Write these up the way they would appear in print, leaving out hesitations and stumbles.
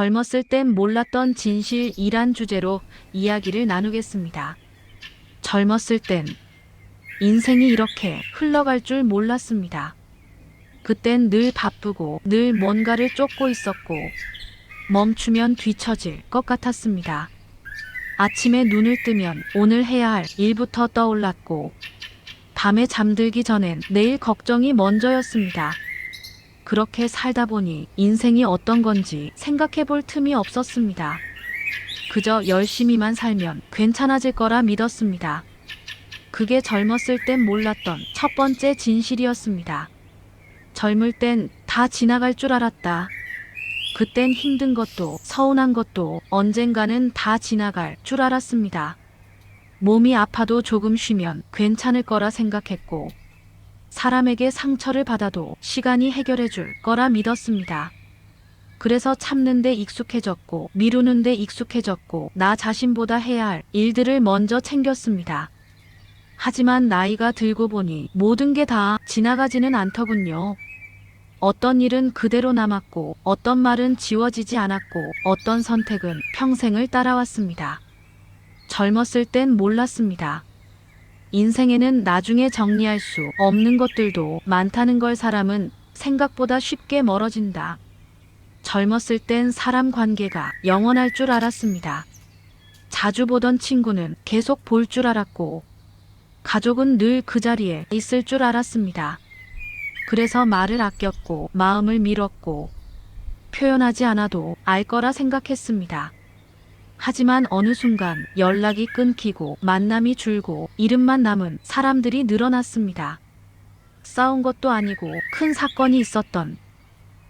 젊었을 땐 몰랐던 진실이란 주제로 이야기를 나누겠습니다. 젊었을 땐 인생이 이렇게 흘러갈 줄 몰랐습니다. 그땐 늘 바쁘고 늘 뭔가를 쫓고 있었고 멈추면 뒤처질 것 같았습니다. 아침에 눈을 뜨면 오늘 해야 할 일부터 떠올랐고 밤에 잠들기 전엔 내일 걱정이 먼저였습니다. 그렇게 살다 보니 인생이 어떤 건지 생각해 볼 틈이 없었습니다. 그저 열심히만 살면 괜찮아질 거라 믿었습니다. 그게 젊었을 땐 몰랐던 첫 번째 진실이었습니다. 젊을 땐 다 지나갈 줄 알았다. 그땐 힘든 것도 서운한 것도 언젠가는 다 지나갈 줄 알았습니다. 몸이 아파도 조금 쉬면 괜찮을 거라 생각했고 사람에게 상처를 받아도 시간이 해결해 줄 거라 믿었습니다. 그래서 참는 데 익숙해졌고 미루는 데 익숙해졌고 나 자신보다 해야 할 일들을 먼저 챙겼습니다. 하지만 나이가 들고 보니 모든 게 다 지나가지는 않더군요. 어떤 일은 그대로 남았고 어떤 말은 지워지지 않았고 어떤 선택은 평생을 따라왔습니다. 젊었을 땐 몰랐습니다. 인생에는 나중에 정리할 수 없는 것들도 많다는 걸. 사람은 생각보다 쉽게 멀어진다. 젊었을 땐 사람 관계가 영원할 줄 알았습니다. 자주 보던 친구는 계속 볼 줄 알았고 가족은 늘 그 자리에 있을 줄 알았습니다. 그래서 말을 아꼈고 마음을 밀었고 표현하지 않아도 알 거라 생각했습니다. 하지만 어느 순간 연락이 끊기고 만남이 줄고 이름만 남은 사람들이 늘어났습니다. 싸운 것도 아니고 큰 사건이 있었던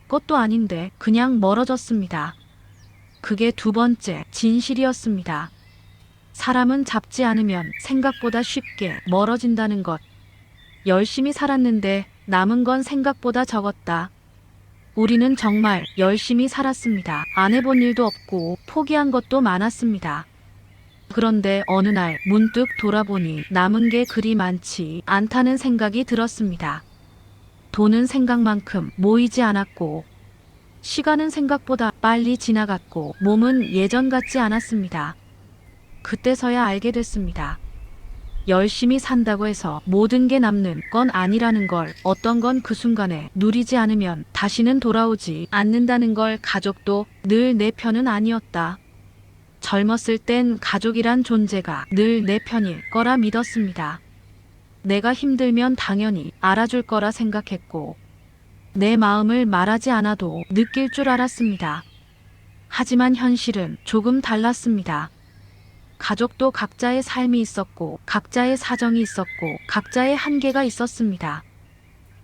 것도 아닌데 그냥 멀어졌습니다. 그게 두 번째 진실이었습니다. 사람은 잡지 않으면 생각보다 쉽게 멀어진다는 것. 열심히 살았는데 남은 건 생각보다 적었다. 우리는 정말 열심히 살았습니다. 안 해본 일도 없고 포기한 것도 많았습니다. 그런데 어느 날 문득 돌아보니 남은 게 그리 많지 않다는 생각이 들었습니다. 돈은 생각만큼 모이지 않았고 시간은 생각보다 빨리 지나갔고 몸은 예전 같지 않았습니다. 그때서야 알게 됐습니다. 열심히 산다고 해서 모든 게 남는 건 아니라는 걸, 어떤 건 그 순간에 누리지 않으면 다시는 돌아오지 않는다는 걸. 가족도 늘 내 편은 아니었다. 젊었을 땐 가족이란 존재가 늘 내 편일 거라 믿었습니다. 내가 힘들면 당연히 알아줄 거라 생각했고 내 마음을 말하지 않아도 느낄 줄 알았습니다. 하지만 현실은 조금 달랐습니다. 가족도 각자의 삶이 있었고 각자의 사정이 있었고 각자의 한계가 있었습니다.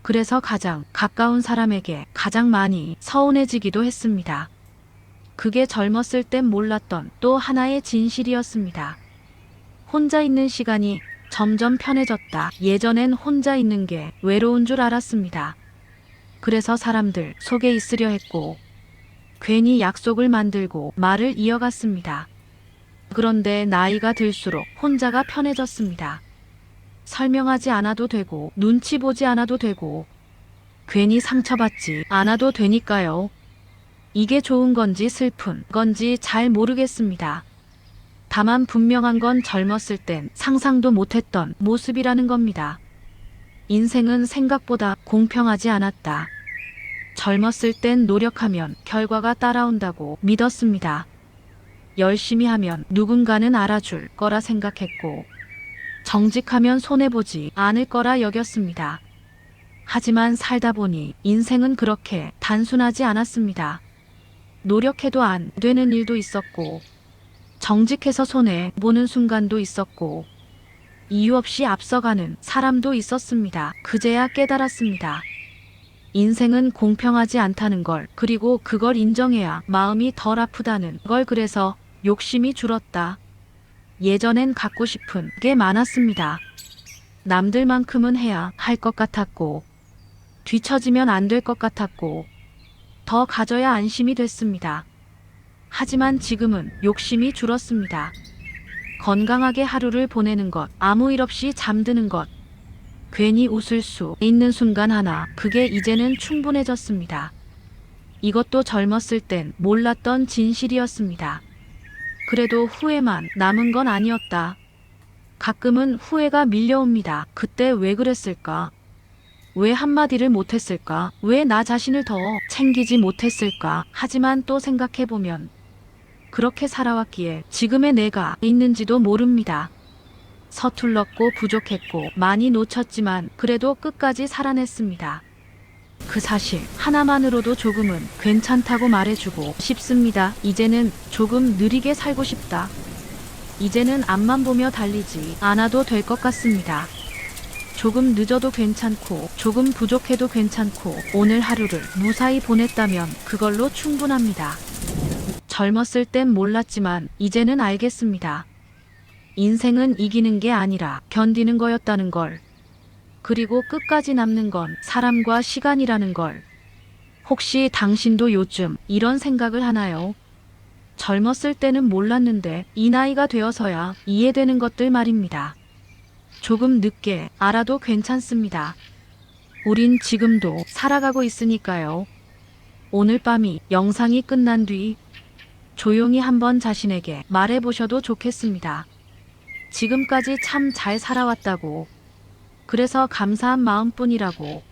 그래서 가장 가까운 사람에게 가장 많이 서운해지기도 했습니다. 그게 젊었을 땐 몰랐던 또 하나의 진실이었습니다. 혼자 있는 시간이 점점 편해졌다. 예전엔 혼자 있는 게 외로운 줄 알았습니다. 그래서 사람들 속에 있으려 했고 괜히 약속을 만들고 말을 이어갔습니다. 그런데 나이가 들수록 혼자가 편해졌습니다. 설명하지 않아도 되고 눈치 보지 않아도 되고 괜히 상처받지 않아도 되니까요. 이게 좋은 건지 슬픈 건지 잘 모르겠습니다. 다만 분명한 건 젊었을 땐 상상도 못했던 모습이라는 겁니다. 인생은 생각보다 공평하지 않았다. 젊었을 땐 노력하면 결과가 따라온다고 믿었습니다. 열심히 하면 누군가는 알아줄 거라 생각했고 정직하면 손해보지 않을 거라 여겼습니다. 하지만 살다 보니 인생은 그렇게 단순하지 않았습니다. 노력해도 안 되는 일도 있었고 정직해서 손해보는 순간도 있었고 이유 없이 앞서가는 사람도 있었습니다. 그제야 깨달았습니다. 인생은 공평하지 않다는 걸, 그리고 그걸 인정해야 마음이 덜 아프다는 걸. 그래서 욕심이 줄었다. 예전엔 갖고 싶은 게 많았습니다. 남들만큼은 해야 할 것 같았고 뒤처지면 안 될 것 같았고 더 가져야 안심이 됐습니다. 하지만 지금은 욕심이 줄었습니다. 건강하게 하루를 보내는 것, 아무 일 없이 잠드는 것, 괜히 웃을 수 있는 순간 하나, 그게 이제는 충분해졌습니다. 이것도 젊었을 땐 몰랐던 진실이었습니다. 그래도 후회만 남은 건 아니었다. 가끔은 후회가 밀려옵니다. 그때 왜 그랬을까? 왜 한마디를 못했을까? 왜 나 자신을 더 챙기지 못했을까? 하지만 또 생각해보면 그렇게 살아왔기에 지금의 내가 있는지도 모릅니다. 서툴렀고 부족했고 많이 놓쳤지만 그래도 끝까지 살아냈습니다. 그 사실 하나만으로도 조금은 괜찮다고 말해주고 싶습니다. 이제는 조금 느리게 살고 싶다. 이제는 앞만 보며 달리지 않아도 될 것 같습니다. 조금 늦어도 괜찮고 조금 부족해도 괜찮고 오늘 하루를 무사히 보냈다면 그걸로 충분합니다. 젊었을 땐 몰랐지만 이제는 알겠습니다. 인생은 이기는 게 아니라 견디는 거였다는 걸. 그리고 끝까지 남는 건 사람과 시간이라는 걸. 혹시 당신도 요즘 이런 생각을 하나요? 젊었을 때는 몰랐는데 이 나이가 되어서야 이해되는 것들 말입니다. 조금 늦게 알아도 괜찮습니다. 우린 지금도 살아가고 있으니까요. 오늘 밤이 영상이 끝난 뒤 조용히 한번 자신에게 말해보셔도 좋겠습니다. 지금까지 참 잘 살아왔다고. 그래서 감사한 마음뿐이라고.